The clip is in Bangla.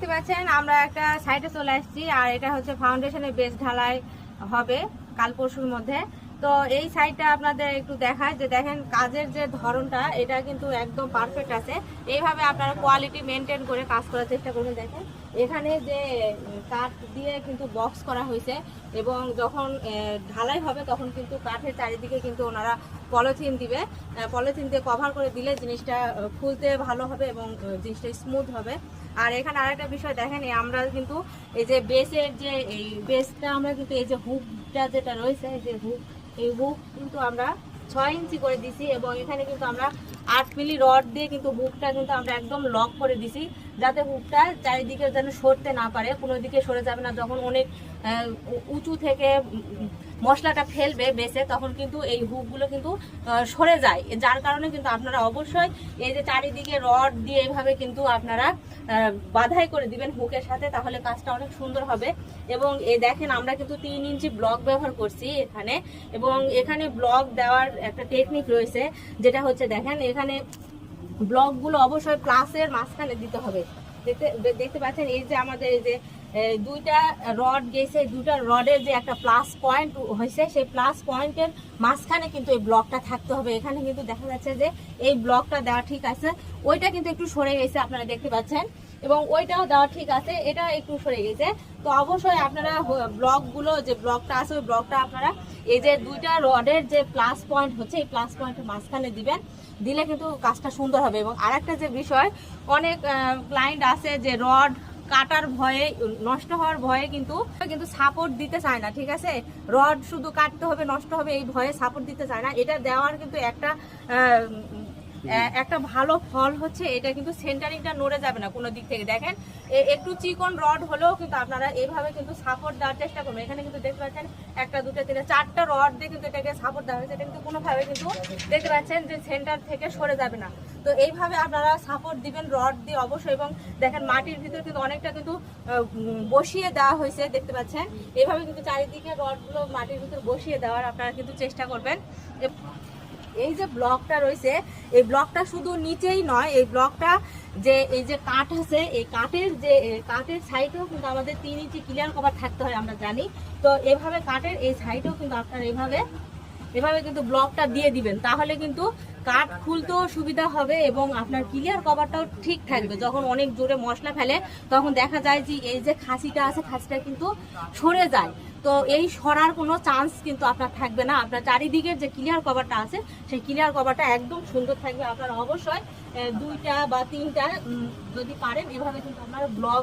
দেখতে পাচ্ছেন আমরা একটা সাইটে চলে আসছি আর এটা হচ্ছে ফাউন্ডেশনের বেস ঢালাই হবে কাল পরশুর মধ্যে। তো এই সাইটটা আপনাদের একটু দেখায় যে দেখেন কাজের যে ধরনটা এটা কিন্তু একদম পারফেক্ট আছে। এইভাবে আপনারা কোয়ালিটি মেনটেন করে কাজ করার চেষ্টা করবেন। দেখেন এখানে যে কাঠ দিয়ে কিন্তু বক্স করা হয়েছে এবং যখন ঢালাই হবে তখন কিন্তু কাঠের চারিদিকে কিন্তু ওনারা পলিথিন দিবে, পলিথিন দিয়ে কভার করে দিলে জিনিসটা খুলতে ভালো হবে এবং জিনিসটা স্মুথ হবে। আর এখানে আরেকটা বিষয় দেখেন আমরা কিন্তু এই যে বেসের যে এই বেসটা আমরা কিন্তু এই যে হুকটা যেটা রয়েছে এই যে হুক, এই হুক কিন্তু আমরা 6 ইঞ্চি করে দিছি এবং এখানে কিন্তু আমরা 8 মিলি রড দিয়ে কিন্তু হুকটা কিন্তু আমরা একদম লক করে দিছি যাতে হুকটা চারিদিকে যেন সরতে না পারে, কোনো দিকে সরে যাবে না। যখন অনেক উঁচু থেকে মশলাটা ফেলবে বেসে তখন কিন্তু এই হুকগুলো কিন্তু সরে যায়, যার কারণে কিন্তু আপনারা অবশ্যই এই যে চারিদিকে রড দিয়ে এইভাবে কিন্তু আপনারা বাধাই করে দিবেন হুকের সাথে, তাহলে কাজটা অনেক সুন্দর হবে। এবং এই দেখেন আমরা কিন্তু 3 ইঞ্চি ব্লক ব্যবহার করছি এখানে, এবং এখানে ব্লক দেওয়ার একটা টেকনিক রয়েছে যেটা হচ্ছে দেখেন এখানে ব্লকগুলো অবশ্যই প্লাসের মাঝখানে দিতে হবে। দেখতে পাচ্ছেন এই যে আমাদের এই যে দুইটা রড গেছে, দুইটা রডের যে একটা প্লাস পয়েন্ট হয়েছে সেই প্লাস পয়েন্টের মাঝখানে কিন্তু এই ব্লকটা থাকতে হবে। এখানে কিন্তু দেখা যাচ্ছে যে এই ব্লকটা দেওয়া ঠিক আছে, ওইটা কিন্তু একটু সরে গেছে আপনারা দেখতে পাচ্ছেন, এবং ওইটাও দেওয়া ঠিক আছে, এটা একটু সরে গেছে। তো অবশ্যই আপনারা ব্লকগুলো যে ব্লকটা আছে ওই ব্লকটা আপনারা এই যে দুইটা রডের যে প্লাস পয়েন্ট হচ্ছে এই প্লাস পয়েন্টের মাঝখানে দিবেন, দিলে কিন্তু কাজটা সুন্দর হবে। এবং আরেকটা যে বিষয়, অনেক ক্লায়েন্ট আছে যে রড কাটার ভয়ে, নষ্ট হওয়ার ভয়ে কিন্তু সাপোর্ট দিতে চায় না, ঠিক আছে? রড শুধু কাটতে হবে নষ্ট হবে এই ভয়ে সাপোর্ট দিতে চায় না। এটা দেওয়ার কিন্তু একটা ভালো ফল হচ্ছে এটা কিন্তু সেন্টারিংটা নড়ে যাবে না কোনো দিক থেকে। দেখেন একটু চিকন রড হলেও কিন্তু আপনারা এইভাবে কিন্তু সাপোর্ট দেওয়ার চেষ্টা করবেন। এখানে কিন্তু দেখতে পাচ্ছেন 1 2 3 4টা রড দিয়ে কিন্তু এটাকে সাপোর্ট দেওয়া হয়েছে, এটা কিন্তু কোনোভাবে কিন্তু দেখতে পাচ্ছেন যে সেন্টার থেকে সরে যাবে না। তো এইভাবে আপনারা সাপোর্ট দিবেন রড দিয়ে অবশ্যই। এবং দেখেন মাটির ভিতর কিন্তু অনেকটা কিন্তু বসিয়ে দেওয়া হয়েছে, দেখতে পাচ্ছেন এইভাবে কিন্তু চারিদিকে রডগুলো মাটির ভিতর বসিয়ে দেওয়ার আপনারা কিন্তু চেষ্টা করবেন। এই যে ব্লকটা রয়েছে এই ব্লকটা শুধু নিচেই নয়, এই ব্লকটা যে এই যে কাঠ আছে এই কাঠের সাইডেও কিন্তু আমাদের 3 ইঞ্চি ক্লিয়ার কভার থাকতে হয় আমরা জানি। তো এভাবে কাঠের এই সাইডেও কিন্তু আপনারা এভাবে কিন্তু ব্লকটা দিয়ে দিবেন, তাহলে কিন্তু কাঠ খুলতেও সুবিধা হবে এবং আপনার ক্লিয়ার কভারটাও ঠিক থাকবে। যখন অনেক জোরে মশলা ফেলে তখন দেখা যায় যে এই যে খাসিটা আছে খাসিটা কিন্তু সরে যায়, তো এই সরার কোনো চান্স কিন্তু আপনার থাকবে না। আপনার চারিদিকের যে ক্লিয়ার কভারটা আছে সেই ক্লিয়ার কভারটা একদম সুন্দর থাকবে। আপনারা অবশ্যই 2টা বা 3টা যদি পারেন এভাবে কিন্তু আপনারা ব্লক